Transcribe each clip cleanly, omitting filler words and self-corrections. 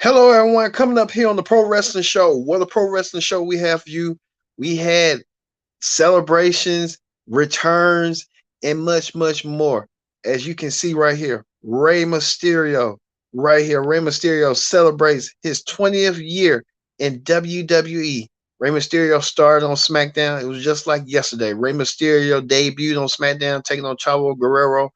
Hello, everyone. Coming up here on the Pro Wrestling Show. What a Pro Wrestling Show we have for you. We had celebrations, returns, and much, much more. As you can see right here, Rey Mysterio, right here. Rey Mysterio celebrates his 20th year in WWE. Rey Mysterio started on SmackDown. It was just like yesterday. Rey Mysterio debuted on SmackDown, taking on Chavo Guerrero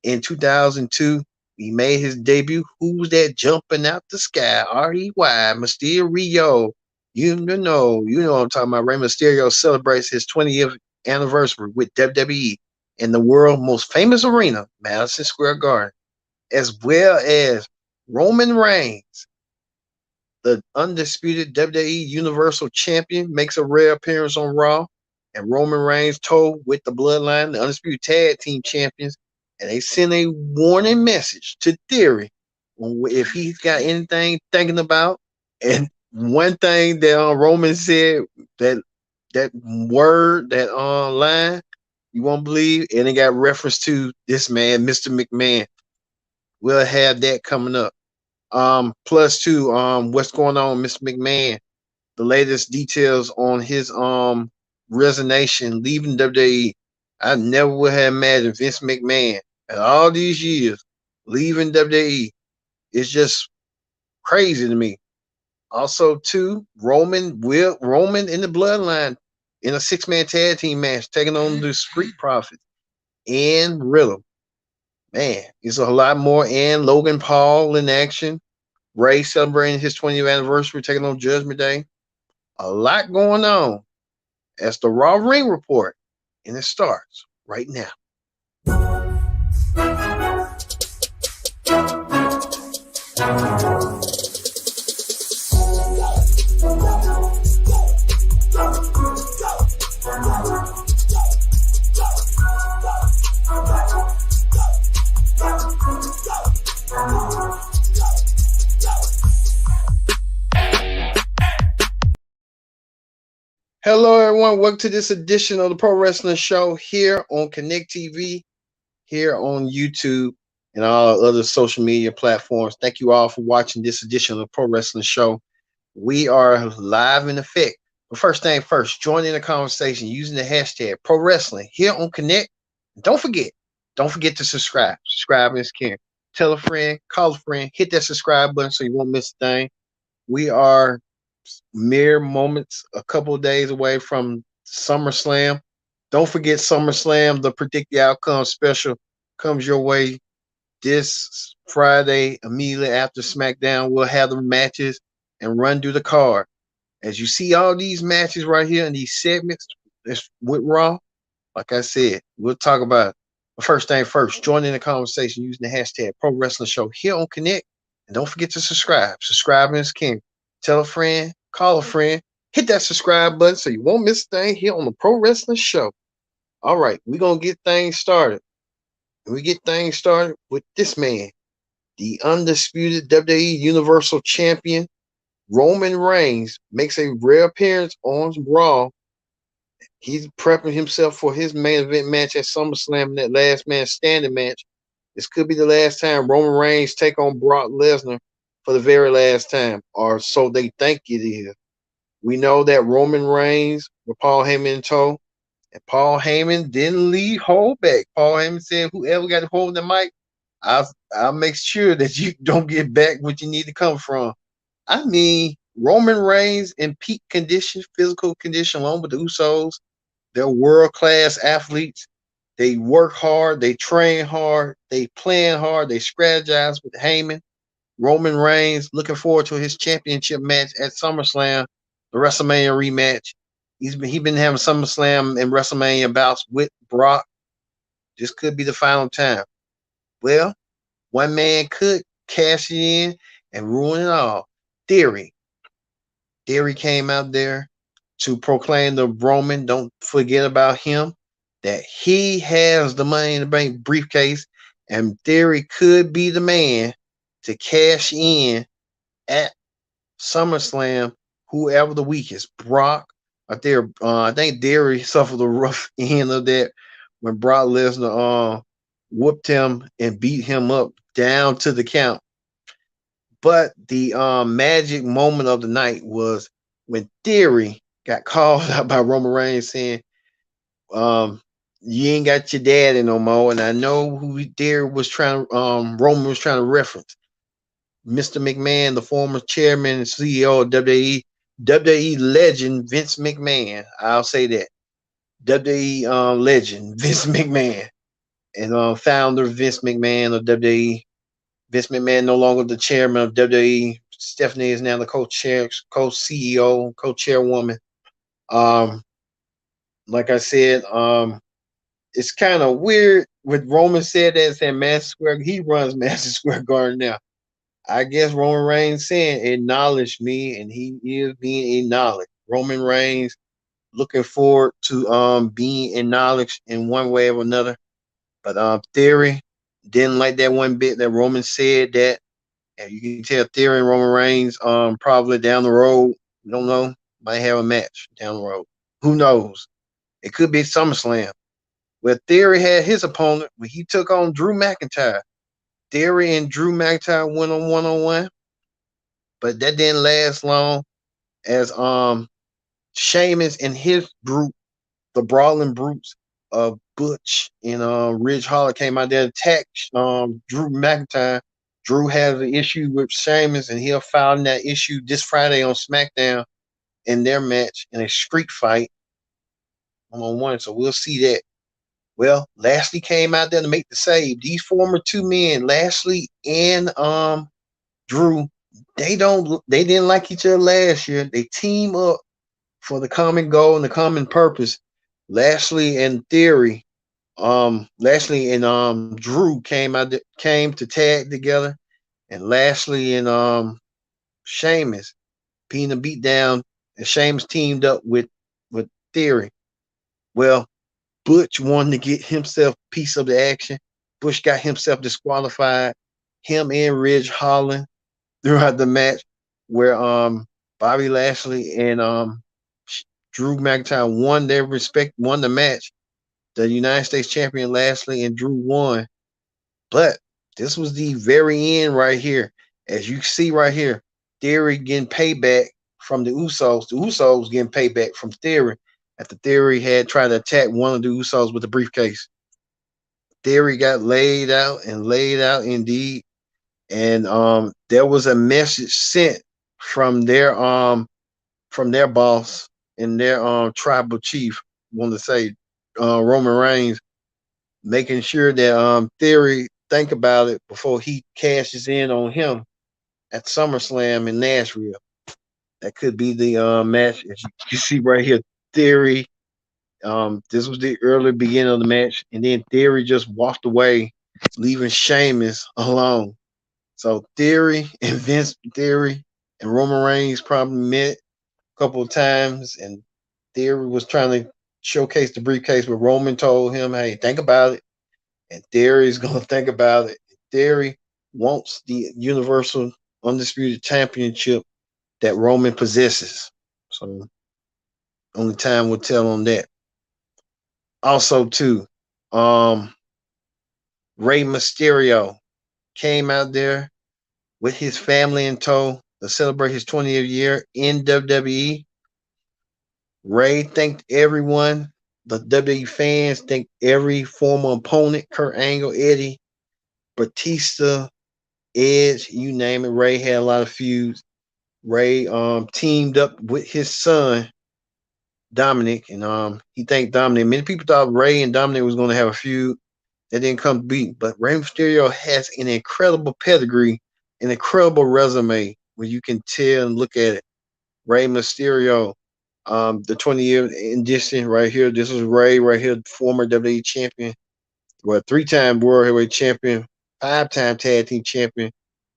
in 2002. He made his debut. Who's that jumping out the sky? R.E.Y. Mysterio. You know what I'm talking about. Rey Mysterio celebrates his 20th anniversary with WWE in the world's most famous arena, Madison Square Garden, as well as Roman Reigns, the undisputed WWE Universal Champion, makes a rare appearance on Raw, and Roman Reigns toe with the Bloodline, the undisputed tag team champions, and they send a warning message to Theory if he's got anything thinking about. And one thing that Roman said, that word, that line, you won't believe, and it got reference to this man, Mr. McMahon. We'll have that coming up. Plus two, what's going on, Mr. McMahon? The latest details on his resignation, leaving WWE. I never would have imagined Vince McMahon at all these years leaving WWE. It's just crazy to me. Also, too, Roman in the Bloodline in a 6-man tag team match, taking on the Street Profits and Riddle. Man, it's a lot more. And Logan Paul in action. Ray celebrating his 20th anniversary, taking on Judgment Day. A lot going on. That's the Raw Ring Report, and it starts right now. Hello, everyone. Welcome to this edition of the Pro Wrestling Show here on Connect TV, here on YouTube, and all other social media platforms. Thank you all for watching this edition of the Pro Wrestling Show. We are live in effect. But first thing first, join in the conversation using the hashtag Pro Wrestling here on Connect. Don't forget to subscribe. Subscribe is caring. Tell a friend, call a friend, hit that subscribe button so you won't miss a thing. We are mere moments, a couple of days away from SummerSlam. Don't forget SummerSlam, the Predict the Outcome special comes your way this Friday immediately after SmackDown. We'll have the matches and run through the card. As you see all these matches right here in these segments with Raw, like I said, we'll talk about it. But first thing first, join in the conversation using the hashtag Pro Wrestling Show here on Connect. And don't forget to subscribe. Subscribing is king. Tell a friend, call a friend, hit that subscribe button so you won't miss a thing here on the Pro Wrestling Show. All right, we're going to get things started. And we get things started with this man, the undisputed WWE Universal Champion, Roman Reigns, makes a rare appearance on Raw. He's prepping himself for his main event match at SummerSlam, that last man standing match. This could be the last time Roman Reigns take on Brock Lesnar for the very last time, or so they think it is. We know that Roman Reigns with Paul Heyman in tow, and Paul Heyman didn't leave hold back. Paul Heyman said, whoever got to hold the mic, I'll make sure that you don't get back what you need to come from. I mean, Roman Reigns in peak condition, physical condition, along with the Usos. They're world-class athletes. They work hard. They train hard. They plan hard. They strategize with Heyman. Roman Reigns looking forward to his championship match at SummerSlam, the WrestleMania rematch. He's been having SummerSlam and WrestleMania bouts with Brock. This could be the final time. Well, one man could cash it in and ruin it all. Theory came out there to proclaim the Roman, don't forget about him, that he has the Money in the Bank briefcase, and Theory could be the man to cash in at SummerSlam, whoever the weakest, Brock or Theory. I think Theory suffered the rough end of that when Brock Lesnar whooped him and beat him up down to the count. But the magic moment of the night was when Theory got called out by Roman Reigns saying, um, you ain't got your daddy no more. And I know who Theory was trying Roman was trying to reference. Mr. McMahon, the former chairman and CEO of WWE legend Vince McMahon. I'll say that. WWE legend Vince McMahon and founder Vince McMahon of WWE. Vince McMahon no longer the chairman of WWE. Stephanie is now the co-chair, co-CEO, co-chairwoman. Um, like I said, it's kind of weird with Roman said that saying Madison Square. He runs Madison Square Garden now. I guess Roman Reigns saying acknowledge me, and he is being acknowledged. Roman Reigns looking forward to being acknowledged in one way or another. But Theory didn't like that one bit that Roman said that. And you can tell Theory and Roman Reigns probably down the road, we don't know, might have a match down the road. Who knows? It could be SummerSlam. Where Theory had his opponent when he took on Drew McIntyre. Theory and Drew McIntyre went on one, but that didn't last long as Sheamus and his group, the Brawling Brutes of Butch and Ridge Holland came out there and attacked Drew McIntyre. Drew has an issue with Sheamus, and he'll file that issue this Friday on SmackDown in their match in a street fight one-on-one. So we'll see that. Well, Lashley came out there to make the save. These former two men, Lashley and Drew, they didn't like each other last year. They team up for the common goal and the common purpose. Lashley and Theory, Lashley and Drew came to tag together, and Lashley and Sheamus being a beatdown, and Sheamus teamed up with Theory. Well, Butch wanted to get himself a piece of the action. Butch got himself disqualified. Him and Ridge Holland throughout the match, where Bobby Lashley and Drew McIntyre won the match. The United States champion Lashley and Drew won. But this was the very end right here. As you see right here, Theory getting payback from the Usos. The Usos getting payback from Theory after Theory had tried to attack one of the Usos with a briefcase. Theory got laid out indeed. And there was a message sent from their boss and their tribal chief, want to say Roman Reigns, making sure that Theory think about it before he cashes in on him at SummerSlam in Nashville. That could be the match. As you see right here, Theory. This was the early beginning of the match, and then Theory just walked away, leaving Sheamus alone. So Theory and Roman Reigns probably met a couple of times, and Theory was trying to showcase the briefcase, but Roman told him, "Hey, think about it." And Theory's gonna think about it. Theory wants the Universal Undisputed Championship that Roman possesses. So only time will tell on that. Also, too, Rey Mysterio came out there with his family in tow to celebrate his 20th year in WWE. Ray thanked everyone, the WWE fans, thanked every former opponent, Kurt Angle, Eddie, Batista, Edge, you name it. Ray had a lot of feuds. Ray teamed up with his son, Dominic, and he thanked Dominic. Many people thought Ray and Dominic was going to have a feud. That didn't come to be. But Rey Mysterio has an incredible pedigree, an incredible resume where you can tell and look at it. Rey Mysterio, the 20-year edition right here. This is Ray right here, former WWE champion, well, 3-time World Heavyweight champion, 5-time Tag Team champion,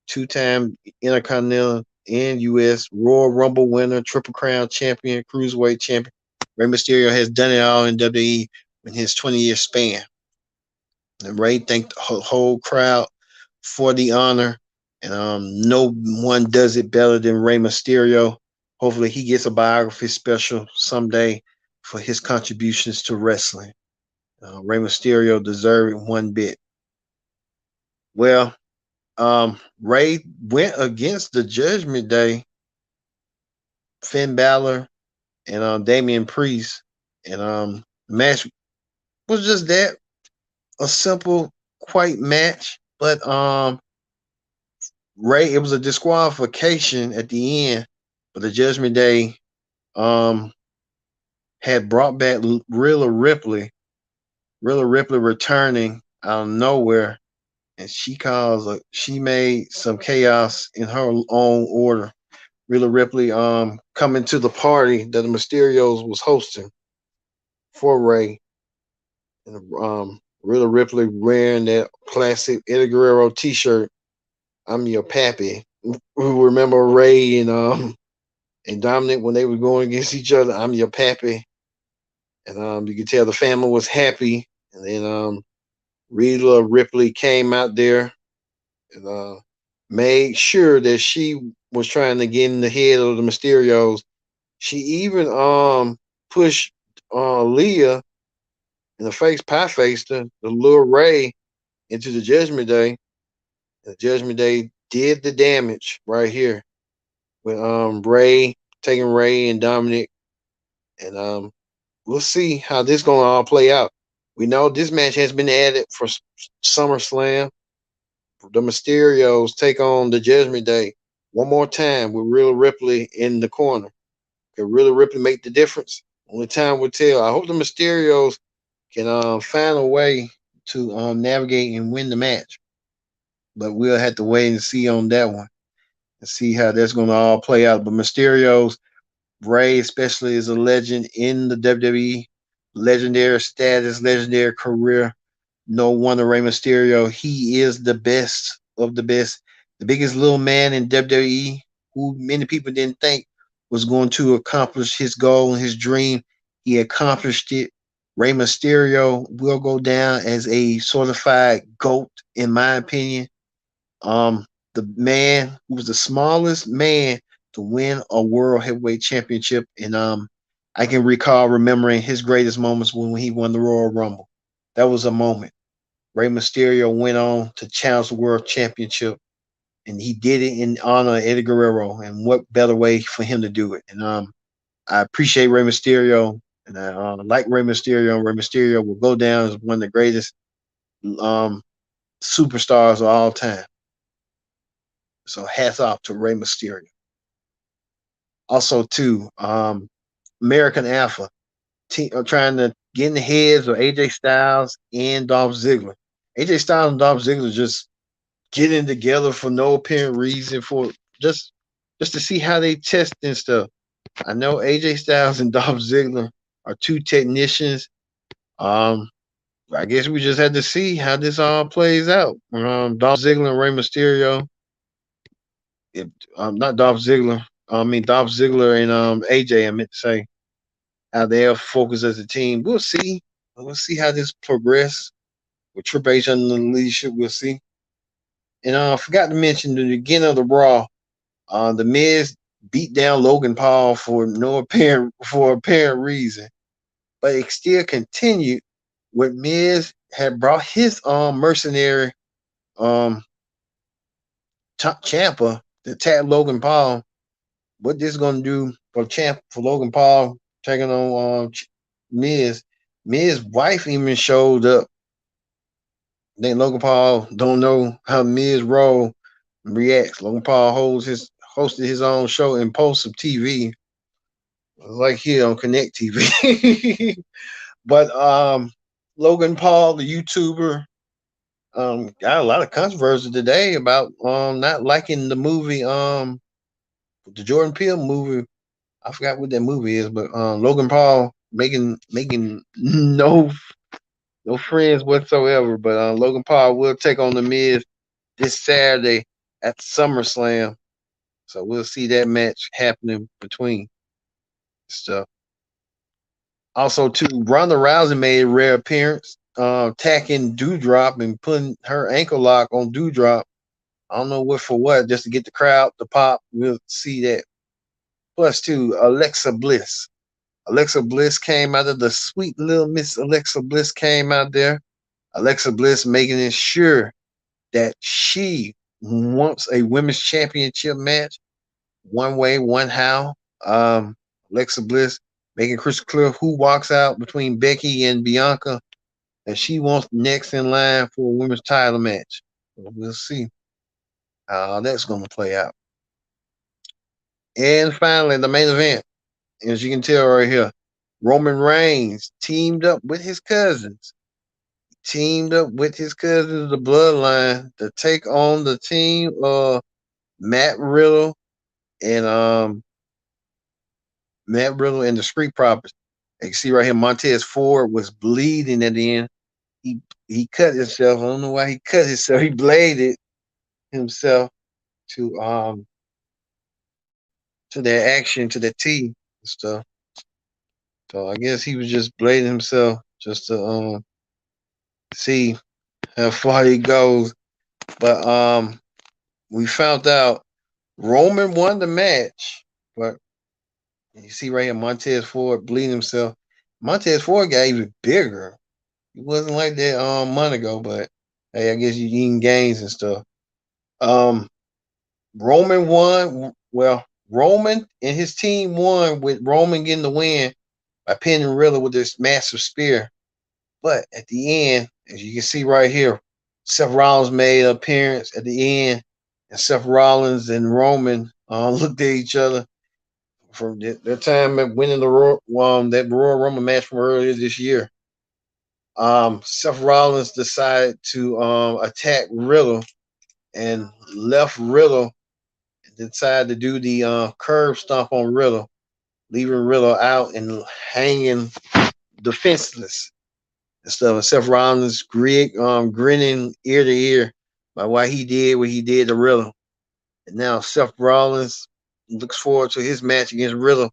2-time Intercontinental and U.S. Royal Rumble winner, Triple Crown champion, Cruiserweight champion. Rey Mysterio has done it all in WWE in his 20-year span. And Ray thanked the whole crowd for the honor. And no one does it better than Rey Mysterio. Hopefully he gets a biography special someday for his contributions to wrestling. Rey Mysterio deserved it one bit. Well, Ray went against the Judgment Day, Finn Balor and Damian Priest, and the match was just that, a simple, quiet match. But Ray, it was a disqualification at the end, but the Judgment Day um had brought back Rilla Ripley returning out of nowhere, and she made some chaos in her own order. Rilla Ripley coming to the party that the Mysterios was hosting for Ray, and Rilla Ripley wearing that classic Eddie Guerrero T-shirt. I'm your pappy. Who remember Ray and Dominic when they were going against each other? I'm your pappy, and you could tell the family was happy. And then Rilla Ripley came out there and made sure that she was trying to get in the head of the Mysterios. She even pushed Leah in the face, pie faced her, to lure Ray into the Judgment Day. The Judgment Day did the damage right here with Ray taking Ray and Dominic, and we'll see how this gonna all play out. We know this match has been added for SummerSlam. The Mysterios take on the Judgment Day one more time with Rilla Ripley in the corner. Can Rilla Ripley make the difference? Only time will tell. I hope the Mysterios can find a way to navigate and win the match. But we'll have to wait and see on that one and see how that's going to all play out. But Mysterio's Ray, especially, is a legend in the WWE, legendary status, legendary career. No wonder Rey Mysterio. He is the best of the best, the biggest little man in WWE, who many people didn't think was going to accomplish his goal and his dream. He accomplished it. Rey Mysterio will go down as a certified GOAT, in my opinion. The man who was the smallest man to win a world heavyweight championship, and I can recall remembering his greatest moments when he won the Royal Rumble. That was a moment. Rey Mysterio went on to challenge the world championship, and he did it in honor of Eddie Guerrero. And what better way for him to do it? And I appreciate Rey Mysterio, and I like Rey Mysterio. And Rey Mysterio will go down as one of the greatest superstars of all time. So hats off to Rey Mysterio. Also, too, American Alpha trying to get in the heads of AJ Styles and Dolph Ziggler. AJ Styles and Dolph Ziggler just getting together for no apparent reason, for just to see how they test and stuff. I know AJ Styles and Dolph Ziggler are two technicians. I guess we just had to see how this all plays out. Dolph Ziggler and Rey Mysterio. Not Dolph Ziggler. I mean Dolph Ziggler and AJ. I meant to say how they'll focus as a team. We'll see. We'll see how this progress with Triple H under the leadership. We'll see. And I forgot to mention the beginning of the Raw. The Miz beat down Logan Paul for apparent reason, but it still continued. When Miz had brought his mercenary Ciampa to attack Logan Paul. What this gonna do for Logan Paul taking on Miz? Miz's wife even showed up. Then Logan Paul don't know how Miz role reacts. Logan Paul hosted his own show Impulsive TV, like here on Connect TV. But Logan Paul, the YouTuber, got a lot of controversy today about not liking the movie, the Jordan Peele movie. I forgot what that movie is, but Logan Paul making no friends whatsoever. But Logan Paul will take on the Miz this Saturday at SummerSlam, so we'll see that match happening between stuff. Also, too, Ronda Rousey made a rare appearance, attacking Doudrop and putting her ankle lock on Doudrop. I don't know what for what, just to get the crowd to pop. We'll see that. Plus, too, Alexa Bliss. Alexa Bliss came out of the sweet little Miss Alexa Bliss came out there. Alexa Bliss making it sure that she wants a women's championship match. One way, one how. Alexa Bliss making crystal clear who walks out between Becky and Bianca, and she wants next in line for a women's title match. So we'll see how that's going to play out. And finally, the main event, as you can tell right here, Roman Reigns teamed up with his cousins. The Bloodline, to take on the team of Matt Riddle and the Street Profits. You can see right here, Montez Ford was bleeding at the end. He cut himself. I don't know why he cut himself. He bladed himself to their action, to the T and stuff. So I guess he was just blading himself just to see how far he goes. But we found out Roman won the match, but you see right here, Montez Ford bleeding himself. Montez Ford got even bigger. It wasn't like that a month ago, but hey, I guess you eating gains and stuff. Roman won. Well, Roman and his team won with Roman getting the win by pinning Riddle with this massive spear. But at the end, as you can see right here, Seth Rollins made an appearance at the end, and Seth Rollins and Roman looked at each other from their time at winning that Royal Rumble match from earlier this year. Seth Rollins decided to attack Riddle and left Riddle, decided to do the curb stomp on Riddle, leaving Riddle out and hanging defenseless and stuff. And Seth Rollins grinning ear to ear by why he did what he did to Riddle. And now Seth Rollins looks forward to his match against Riddle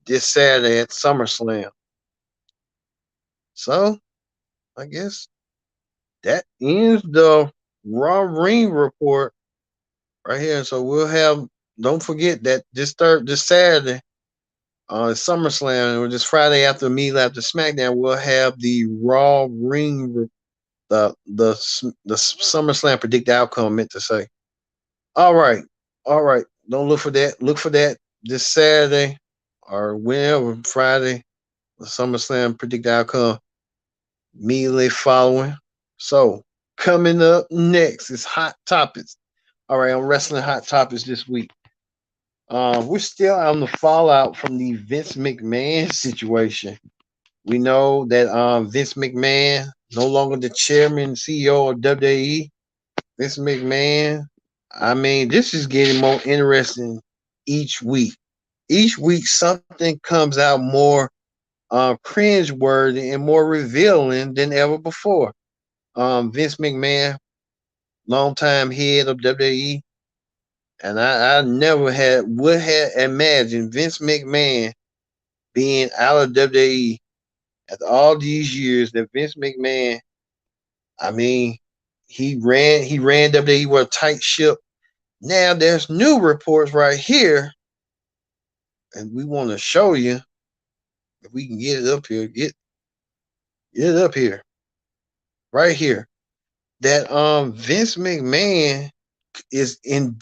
this Saturday at SummerSlam. So, I guess that ends the Raw Ring report right here. So we'll have, don't forget that this Saturday on SummerSlam, or this Friday immediately after SmackDown, we'll have the Raw Ring, the SummerSlam predicted outcome, I meant to say. All right. Don't look for that. Look for that this Saturday or whenever, Friday, the SummerSlam predicted outcome immediately following. So coming up next is Hot Topics. All right, on Wrestling Hot Topics this week. We're still on the fallout from the Vince McMahon situation. We know that Vince McMahon, no longer the chairman and CEO of WWE. Vince McMahon, I mean, this is getting more interesting each week. Each week, something comes out more cringeworthy and more revealing than ever before. Vince McMahon, longtime head of WWE, and I never would have imagined Vince McMahon being out of WWE after all these years. That Vince McMahon, I mean, he ran WWE with a tight ship. Now there's new reports right here, and we want to show you if we can get it up here. Get it up here, right here. That Vince McMahon is in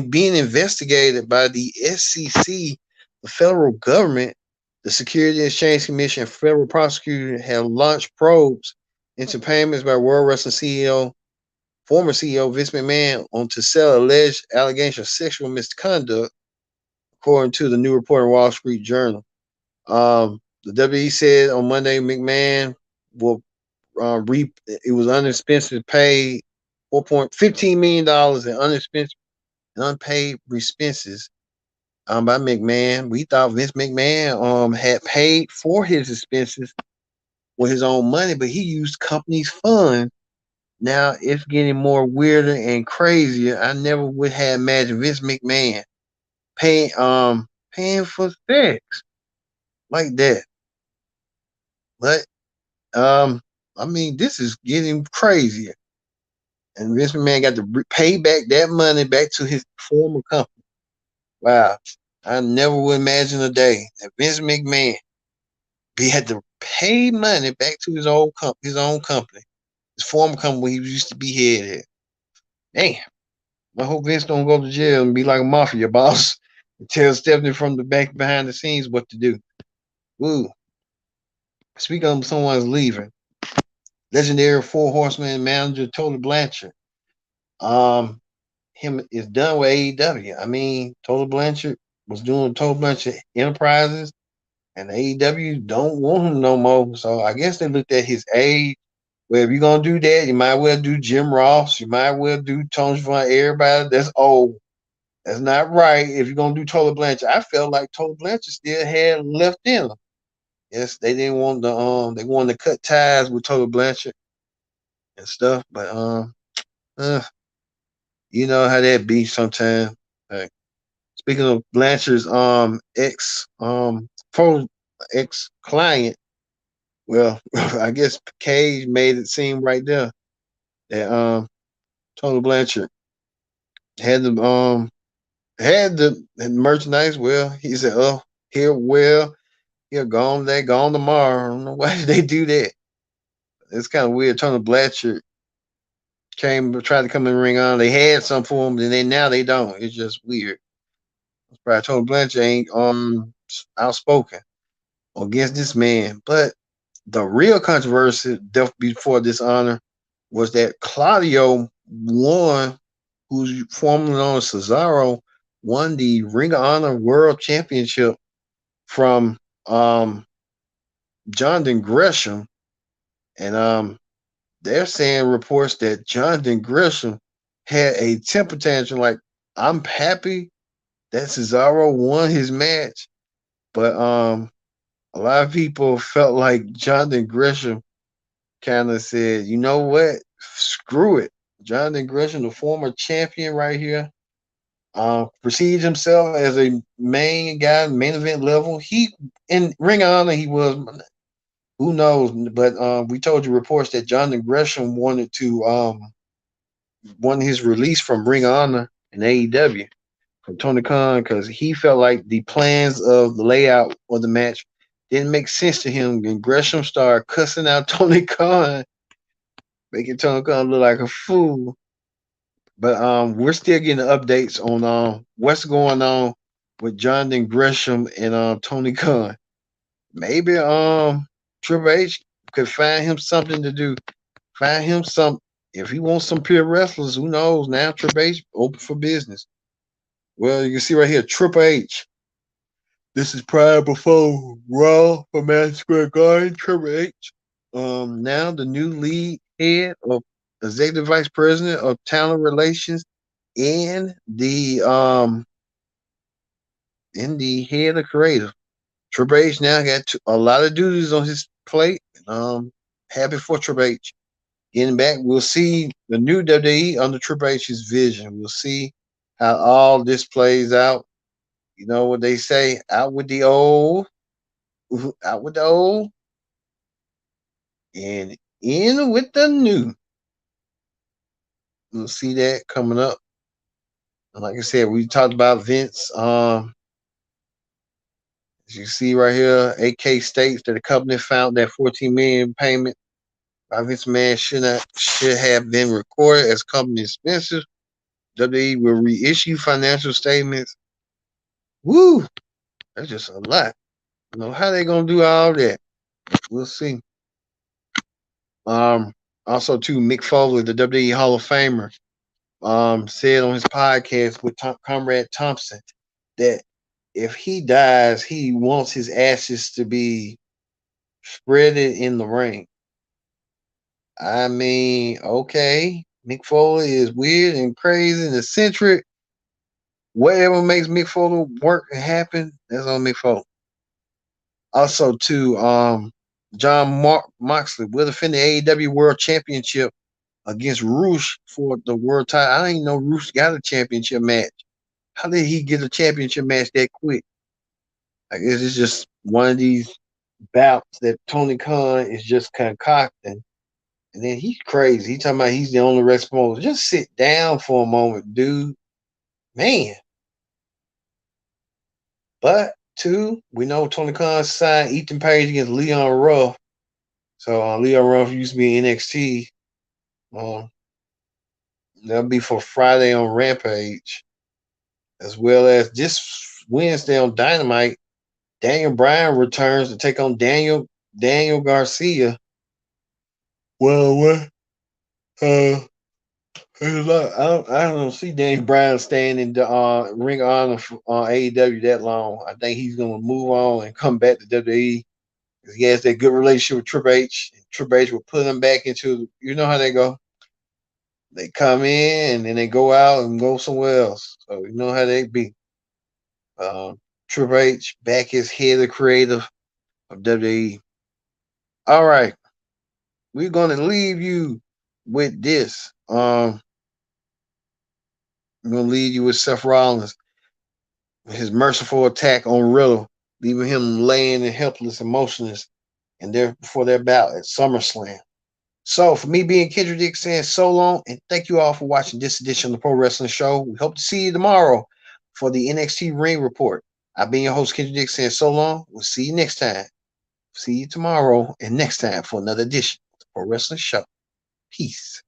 being investigated by the SEC, the federal government. The Security and Exchange Commission and federal prosecutors have launched probes into payments by World Wrestling CEO, former CEO Vince McMahon, on to sell alleged allegations of sexual misconduct, according to the new report in Wall Street Journal. The WWE said on Monday McMahon will it was unexpensive paid $15 million in unpaid expenses by McMahon. We thought Vince McMahon had paid for his expenses with his own money, but he used company's funds. Now it's getting more weirder and crazier. I never would have imagined Vince McMahon paying for sex like that. But I mean, this is getting crazier. And Vince McMahon got to pay back that money back to his former company. Wow. I never would imagine a day that Vince McMahon had to pay money back to his own company, his former company where he used to be head at. Damn. I hope Vince don't go to jail and be like a mafia boss and tell Stephanie from the back behind the scenes what to do. Woo. Speaking of someone's leaving, legendary Four Horseman manager Tony Blanchard. Um, him is done with AEW. I mean, Tony Blanchard was doing Tony Blanchard Enterprises, and AEW don't want him no more. So I guess they looked at his age. Well, if you're gonna do that, you might well do Jim Ross. You might well do Tony Schiavone. Everybody that's old. That's not right. If you're gonna do Tony Blanchard, I felt like Tony Blanchard still had left in him. Yes, they didn't want to they wanted to cut ties with Tony Blanchard and stuff, but uh, you know how that be sometimes. Like, speaking of Blanchard's ex client, well, I guess Cage made it seem right there that Tony Blanchard had the merchandise. Well, he said, "Oh, here, well, here, gone. They gone tomorrow." I don't know why they do that. It's kind of weird. Tony Blanchard tried to come in the ring on. They had some for him, and then now they don't. It's just weird. Probably Tony Blanchard ain't outspoken against this man. But the real controversy before this honor was that Claudio won, who's formerly known as Cesaro, won the Ring of Honor World Championship from Jonathan Gresham. And they're saying reports that Jonathan Gresham had a temper tantrum like, I'm happy that Cesaro won his match, but a lot of people felt like Jonathan Gresham kind of said, you know what, screw it. Jonathan Gresham, the former champion right here, perceived himself as a main guy, main event level. He in Ring of Honor, he was. Who knows? But we told you reports that Jonathan Gresham wanted to want his release from Ring of Honor and AEW from Tony Khan because he felt like the plans of the layout of the match didn't make sense to him. And Gresham started cussing out Tony Khan, making Tony Khan look like a fool. But we're still getting updates on what's going on with Jonathan Gresham and Tony Khan. Maybe Triple H could find him something to do. Find him some. If he wants some pure wrestlers, who knows? Now Triple H open for business. Well, you can see right here, Triple H. This is prior before Raw for Madison Square Garden. Triple H. Now the new lead head of executive vice president of talent relations and the head of creative. Triple H now got a lot of duties on his plate. Happy for Triple H. Getting back, we'll see the new WWE under Triple H's vision. We'll see how all this plays out. You know what they say, out with the old, and in with the new. We'll see that coming up. And like I said, we talked about Vince. As you see right here, AK states that the company found that $14 million payment by Vince McMahon should have been recorded as company expenses. WWE will reissue financial statements. Woo! That's just a lot. You know how they gonna do all that? We'll see. Also too, Mick Foley, the WWE Hall of Famer, said on his podcast with Comrade Thompson that if he dies, he wants his ashes to be spreaded in the ring. I mean, okay, Mick Foley is weird and crazy and eccentric. Whatever makes Mick Foley work and happen, that's on Mick Foley. Also, too, John Moxley will defend the AEW World Championship against Rush for the world title. I didn't know Rush got a championship match. How did he get a championship match that quick? I guess it's just one of these bouts that Tony Khan is just concocting. And then he's crazy. He's talking about he's the only wrestler. Just sit down for a moment, dude. Man. But, two, we know Tony Khan signed Ethan Page against Leon Ruff. So, Leon Ruff used to be in NXT. That'll be for Friday on Rampage, as well as this Wednesday on Dynamite. Daniel Bryan returns to take on Daniel Garcia. Well, what? I don't see Daniel Bryan staying in the Ring of Honor on AEW that long. I think he's gonna move on and come back to WWE. He has that good relationship with Triple H. Triple H will put him back into, you know how they go. They come in and then they go out and go somewhere else. So you know how they be. Triple H back as head of creative of WWE. All right, we're gonna leave you with this. I'm gonna leave you with Seth Rollins, his merciful attack on Riddle, leaving him laying and helpless and motionless, and there before their bout at SummerSlam. So, for me being Kendrick Dick saying so long, and thank you all for watching this edition of the Pro Wrestling Show. We hope to see you tomorrow for the NXT Ring Report. I've been your host, Kendrick Dick saying so long. We'll see you next time. See you tomorrow and next time for another edition of the Pro Wrestling Show. Peace.